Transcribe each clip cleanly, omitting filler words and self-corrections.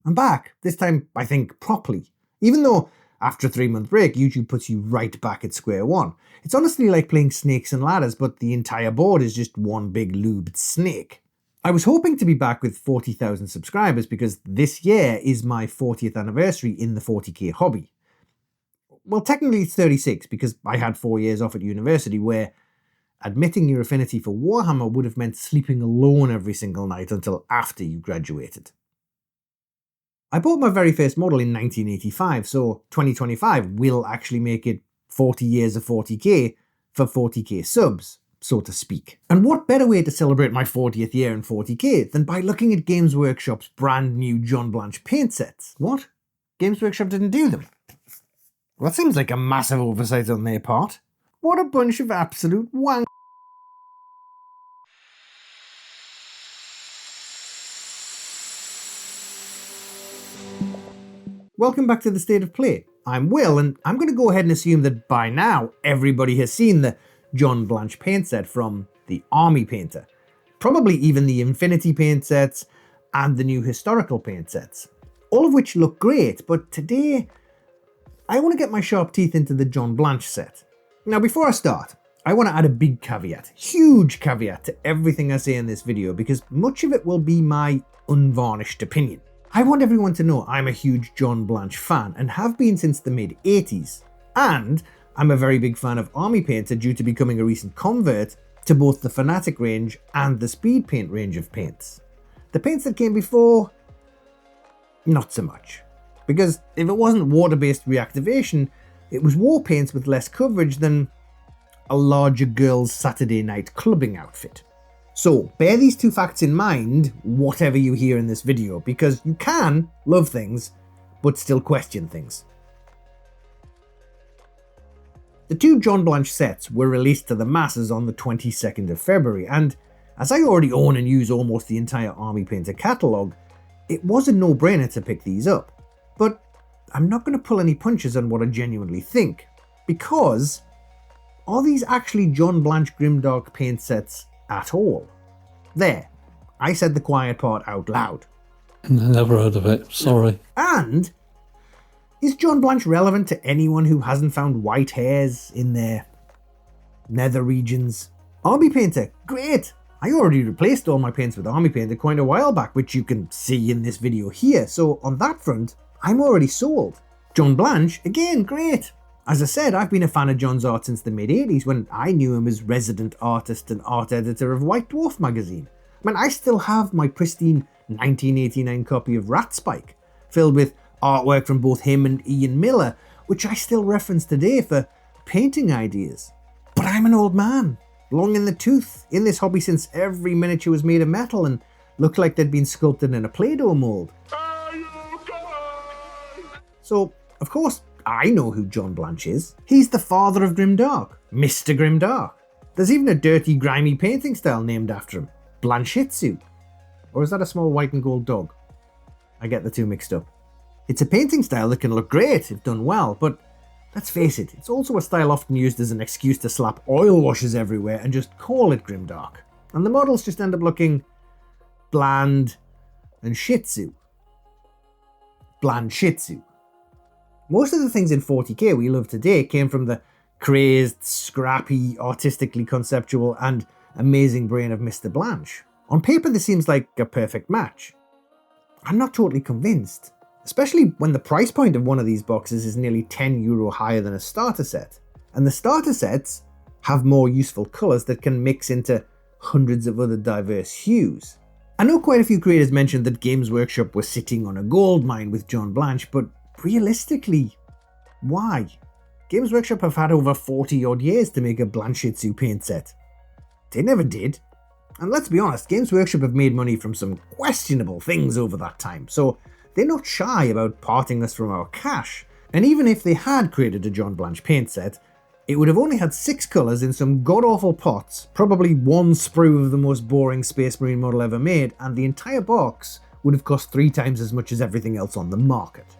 I'm back, this time I think properly. Even though after a 3-month break, YouTube puts you right back at square one. It's honestly like playing snakes and ladders, but the entire board is just one big lubed snake. I was hoping to be back with 40,000 subscribers because this year is my 40th anniversary in the 40k hobby. Well, technically it's 36 because I had 4 years off at university where admitting your affinity for Warhammer would have meant sleeping alone every single night until after you graduated. I bought my very first model in 1985, so 2025 will actually make it 40 years of 40k for 40k subs, so to speak. And what better way to celebrate my 40th year in 40k than by looking at Games Workshop's brand new John Blanche Paint sets? What? Games Workshop didn't do them? Well, that seems like a massive oversight on their part. What a bunch of absolute wank. Welcome back to the State of Play. I'm Will, and I'm going to go ahead and assume that by now everybody has seen the John Blanche Paint set from the Army Painter. Probably even the Infinity Paint sets and the new Historical Paint sets. All of which look great, but today I want to get my sharp teeth into the John Blanche set. Now before I start, I want to add a big caveat, huge caveat to everything I say in this video because much of it will be my unvarnished opinion. I want everyone to know I'm a huge John Blanche fan and have been since the mid-80s. And I'm a very big fan of Army Painter due to becoming a recent convert to both the Fanatic range and the Speedpaint range of paints. The paints that came before, not so much. Because if it wasn't water-based reactivation, it was war paints with less coverage than a larger girl's Saturday night clubbing outfit. So bear these two facts in mind, whatever you hear in this video, because you can love things, but still question things. The two John Blanche sets were released to the masses on the 22nd of February, and as I already own and use almost the entire Army Painter catalogue, it was a no-brainer to pick these up. But I'm not going to pull any punches on what I genuinely think, because are these actually John Blanche Grimdark paint sets at all? There, I said the quiet part out loud. Never heard of it, sorry. And is John Blanche relevant to anyone who hasn't found white hairs in their nether regions? Army Painter, great! I already replaced all my paints with Army Painter quite a while back, which you can see in this video here, so on that front, I'm already sold. John Blanche, again, great! As I said, I've been a fan of John's art since the mid-80s when I knew him as resident artist and art editor of White Dwarf magazine. I mean, I still have my pristine 1989 copy of Ratspike, filled with artwork from both him and Ian Miller, which I still reference today for painting ideas. But I'm an old man, long in the tooth, in this hobby since every miniature was made of metal and looked like they'd been sculpted in a Play-Doh mold. So, of course, I know who John Blanche is. He's the father of Grimdark, Mr. Grimdark. There's even a dirty, grimy painting style named after him, Blanchitsu. Or is that a small white and gold dog? I get the two mixed up. It's a painting style that can look great if done well, but let's face it, it's also a style often used as an excuse to slap oil washes everywhere and just call it Grimdark. And the models just end up looking bland and shitsu. Bland shitsu. Most of the things in 40k we love today came from the crazed, scrappy, artistically conceptual and amazing brain of Mr. Blanche. On paper this seems like a perfect match. I'm not totally convinced, especially when the price point of one of these boxes is nearly €10 higher than a starter set. And the starter sets have more useful colours that can mix into hundreds of other diverse hues. I know quite a few creators mentioned that Games Workshop was sitting on a gold mine with John Blanche, but realistically, why? Games Workshop have had over 40 odd years to make a Blanchitsu paint set. They never did. And let's be honest, Games Workshop have made money from some questionable things over that time, so they're not shy about parting us from our cash. And even if they had created a John Blanche paint set, it would have only had 6 colours in some god-awful pots, probably one sprue of the most boring Space Marine model ever made, and the entire box would have cost 3 times as much as everything else on the market.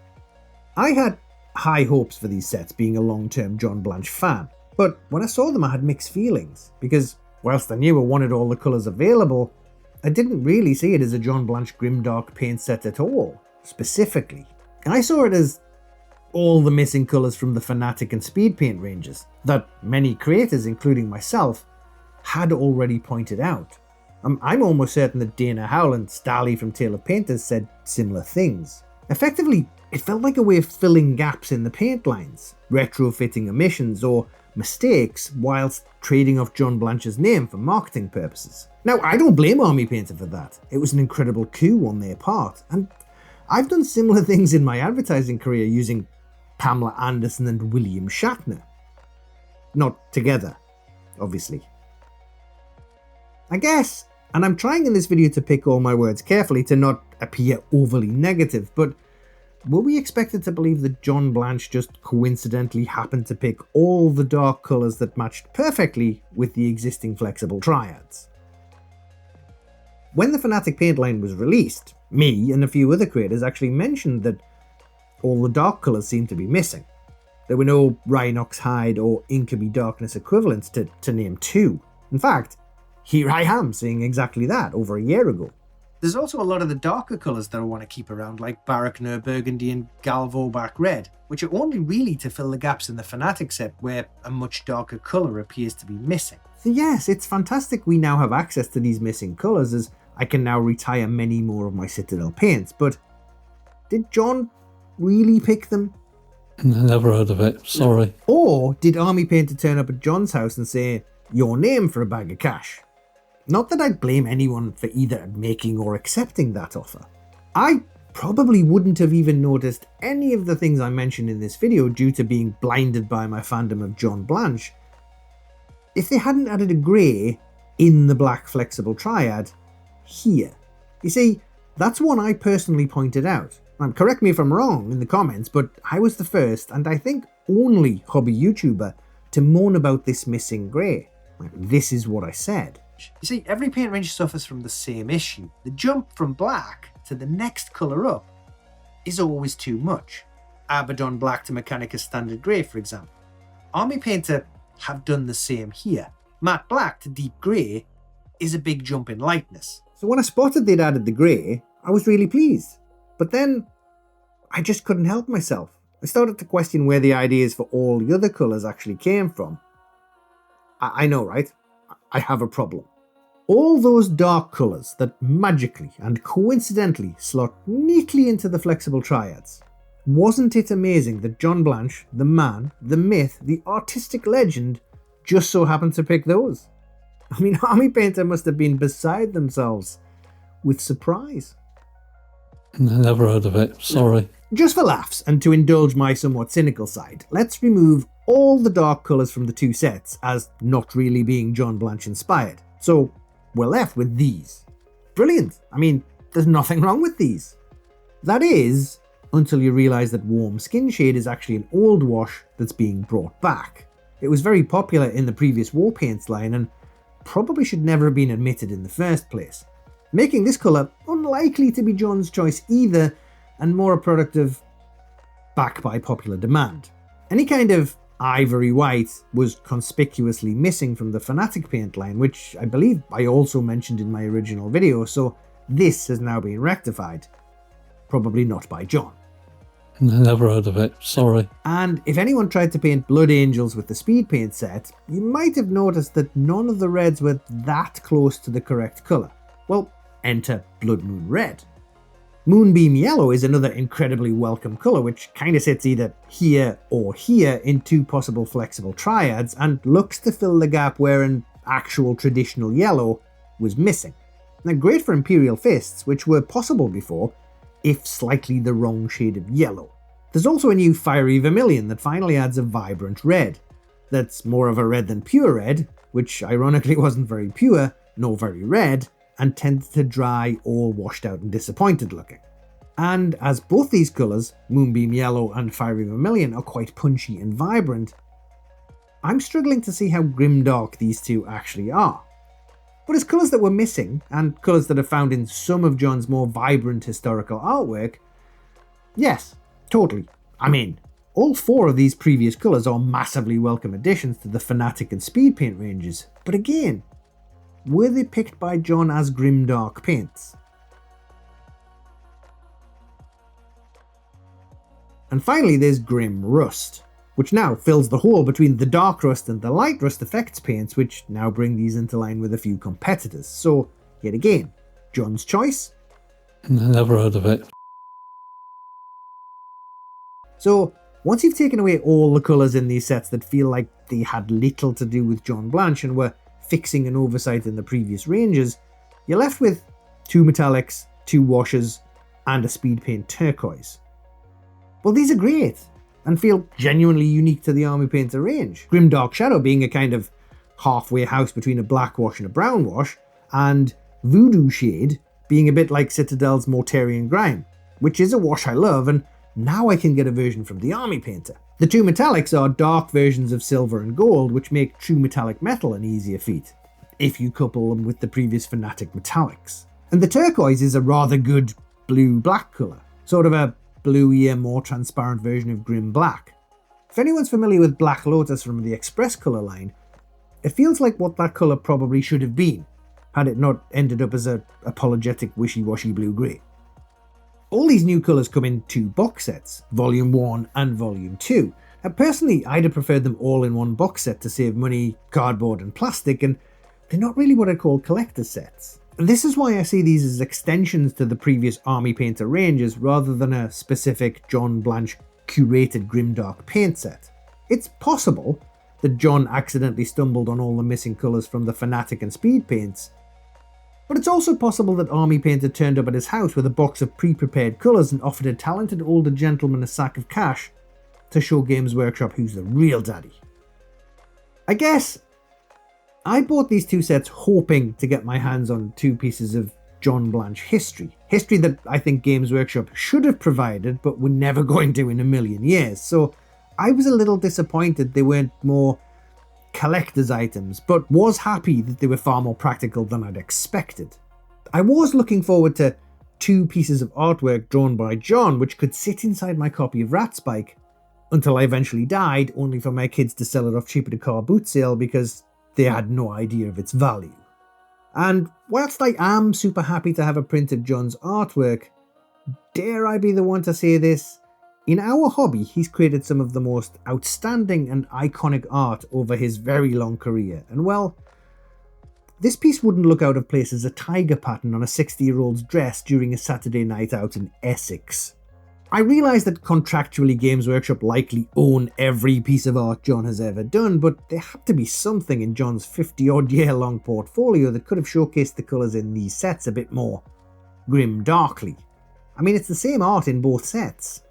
I had high hopes for these sets, being a long-term John Blanche fan, but when I saw them I had mixed feelings, because whilst I knew I wanted all the colours available, I didn't really see it as a John Blanche Grimdark paint set at all. specifically. I saw it as all the missing colours from the Fanatic and Speedpaint ranges that many creators, including myself, had already pointed out. I'm almost certain that Dana Howell and Starley from Tale of Painters said similar things. Effectively, it felt like a way of filling gaps in the paint lines, retrofitting omissions or mistakes whilst trading off John Blanche's name for marketing purposes. Now, I don't blame Army Painter for that. It was an incredible coup on their part, and I've done similar things in my advertising career using Pamela Anderson and William Shatner. Not together, obviously. I guess, and I'm trying in this video to pick all my words carefully to not appear overly negative, but were we expected to believe that John Blanche just coincidentally happened to pick all the dark colours that matched perfectly with the existing flexible triads? When the Fanatic paint line was released, me and a few other creators actually mentioned that all the dark colours seemed to be missing. There were no Rhinox Hide or Inkaby Darkness equivalents to name two. In fact, here I am saying exactly that over a year ago. There's also a lot of the darker colours that I want to keep around, like Baraknur Burgundy and Galvobak Red, which are only really to fill the gaps in the Fanatic set where a much darker colour appears to be missing. So yes, it's fantastic we now have access to these missing colours, as I can now retire many more of my Citadel paints, but did John really pick them? Never heard of it, sorry. Or did Army Painter turn up at John's house and say, "Your name for a bag of cash"? Not that I'd blame anyone for either making or accepting that offer. I probably wouldn't have even noticed any of the things I mentioned in this video due to being blinded by my fandom of John Blanche if they hadn't added a grey in the black flexible triad here. You see, that's one I personally pointed out. And correct me if I'm wrong in the comments, but I was the first and I think only hobby YouTuber to moan about this missing grey. This is what I said. You see, every paint range suffers from the same issue. The jump from black to the next colour up is always too much. Abaddon Black to Mechanica Standard Grey, for example. Army Painter have done the same here. Matte Black to Deep Grey is a big jump in lightness. So when I spotted they'd added the grey, I was really pleased. But then, I just couldn't help myself. I started to question where the ideas for all the other colours actually came from. I know, right? I have a problem. All those dark colours that magically and coincidentally slot neatly into the flexible triads. Wasn't it amazing that John Blanche, the man, the myth, the artistic legend, just so happened to pick those? I mean, Army Painter must have been beside themselves with surprise. Never heard of it, sorry. Just for laughs, and to indulge my somewhat cynical side, let's remove all the dark colours from the two sets as not really being John Blanche inspired. So we're left with these. Brilliant. I mean, there's nothing wrong with these. That is, until you realise that Warm Skin Shade is actually an old wash that's being brought back. It was very popular in the previous War Paints line and probably should never have been admitted in the first place, making this colour unlikely to be John's choice either, and more a product of back by popular demand. Any kind of ivory white was conspicuously missing from the Fanatic paint line, which I believe I also mentioned in my original video, so this has now been rectified. Probably not by John. Never heard of it, sorry. And if anyone tried to paint Blood Angels with the Speed Paint set, you might have noticed that none of the reds were that close to the correct colour. Well, enter Blood Moon Red. Moonbeam Yellow is another incredibly welcome colour, which kind of sits either here or here in two possible flexible triads and looks to fill the gap where an actual traditional yellow was missing. Now, great for Imperial Fists, which were possible before, if slightly the wrong shade of yellow. There's also a new Fiery Vermilion that finally adds a vibrant red. That's more of a red than pure red, which ironically wasn't very pure, nor very red, and tended to dry all washed out and disappointed looking. And as both these colours, Moonbeam Yellow and Fiery Vermilion, are quite punchy and vibrant, I'm struggling to see how grimdark these two actually are. But as colours that were missing, and colours that are found in some of John's more vibrant historical artwork, yes, totally, I'm in. All four of these previous colours are massively welcome additions to the Fanatic and Speedpaint ranges, but again, were they picked by John as grimdark paints? And finally there's Grim Rust, which now fills the hole between the Dark Rust and the Light Rust effects paints, which now bring these into line with a few competitors. So, yet again, John's choice? Never heard of it. So, once you've taken away all the colours in these sets that feel like they had little to do with John Blanche and were fixing an oversight in the previous ranges, you're left with 2 metallics, 2 washes, and a speed paint turquoise. Well, these are great, and feel genuinely unique to the Army Painter range. Grimdark Shadow being a kind of halfway house between a black wash and a brown wash, and Voodoo Shade being a bit like Citadel's Mortarian Grime, which is a wash I love, and now I can get a version from the Army Painter. The 2 metallics are dark versions of silver and gold, which make true metallic metal an easier feat, if you couple them with the previous Fanatic metallics. And the turquoise is a rather good blue-black colour, sort of a bluier, more transparent version of Grim Black. If anyone's familiar with Black Lotus from the Express colour line, it feels like what that colour probably should have been, had it not ended up as a apologetic wishy-washy blue-grey. All these new colours come in 2 box sets, Volume 1 and Volume 2. And personally, I'd have preferred them all in one box set to save money, cardboard and plastic, and they're not really what I'd call collector sets. And this is why I see these as extensions to the previous Army Painter ranges rather than a specific John Blanche curated Grimdark paint set. It's possible that John accidentally stumbled on all the missing colours from the Fanatic and Speedpaints, but it's also possible that Army Painter turned up at his house with a box of pre-prepared colours and offered a talented older gentleman a sack of cash to show Games Workshop who's the real daddy. I guess I bought these 2 sets hoping to get my hands on 2 pieces of John Blanche history that I think Games Workshop should have provided but were never going to in a million years, so I was a little disappointed they weren't more collector's items, but was happy that they were far more practical than I'd expected. I was looking forward to 2 pieces of artwork drawn by John which could sit inside my copy of Ratspike until I eventually died, only for my kids to sell it off cheap at a car boot sale because they had no idea of its value. And whilst I am super happy to have a print of John's artwork, dare I be the one to say this, in our hobby he's created some of the most outstanding and iconic art over his very long career, and well, this piece wouldn't look out of place as a tiger pattern on a 60-year-old's dress during a Saturday night out in Essex. I realise that contractually Games Workshop likely own every piece of art John has ever done, but there had to be something in John's 50-odd year long portfolio that could have showcased the colours in these sets a bit more grim-darkly. I mean, it's the same art in both sets.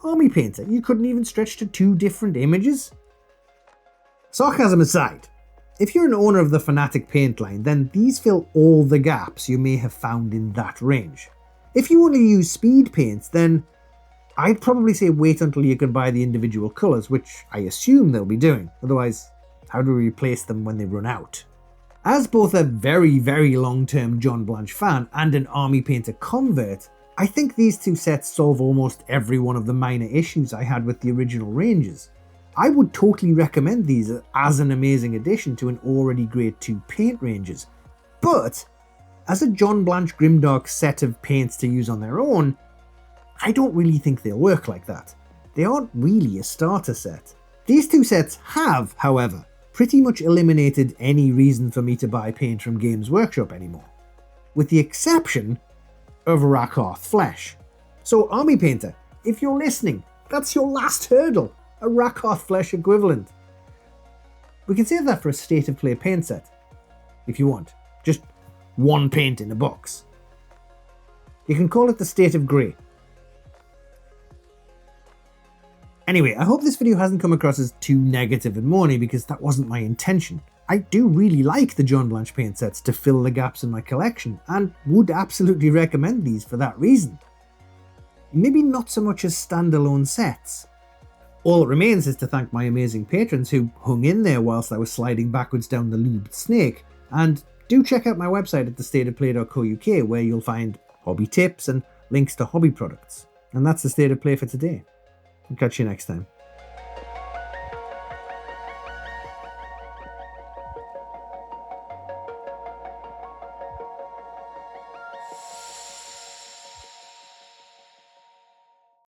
Army Painter, you couldn't even stretch to 2 different images? Sarcasm aside, if you're an owner of the Fanatic paint line, then these fill all the gaps you may have found in that range. If you only use speed paints, then I'd probably say wait until you can buy the individual colours, which I assume they'll be doing, otherwise how do we replace them when they run out? As both a very, very long-term John Blanche fan and an Army Painter convert, I think these 2 sets solve almost every one of the minor issues I had with the original ranges. I would totally recommend these as an amazing addition to an already great 2 paint ranges, but as a John Blanche Grimdark set of paints to use on their own, I don't really think they'll work like that. They aren't really a starter set. These 2 sets have, however, pretty much eliminated any reason for me to buy paint from Games Workshop anymore, with the exception of Rakarth Flesh. So Army Painter, if you're listening, that's your last hurdle, a Rakarth Flesh equivalent. We can save that for a State of Play paint set, if you want. Just 1 paint in a box. You can call it the State of Grey. Anyway, I hope this video hasn't come across as too negative and moany because that wasn't my intention. I do really like the John Blanche paint sets to fill the gaps in my collection and would absolutely recommend these for that reason. Maybe not so much as standalone sets. All that remains is to thank my amazing patrons who hung in there whilst I was sliding backwards down the lubed snake, and do check out my website at thestateofplay.co.uk where you'll find hobby tips and links to hobby products. And that's the State of Play for today. I'll catch you next time.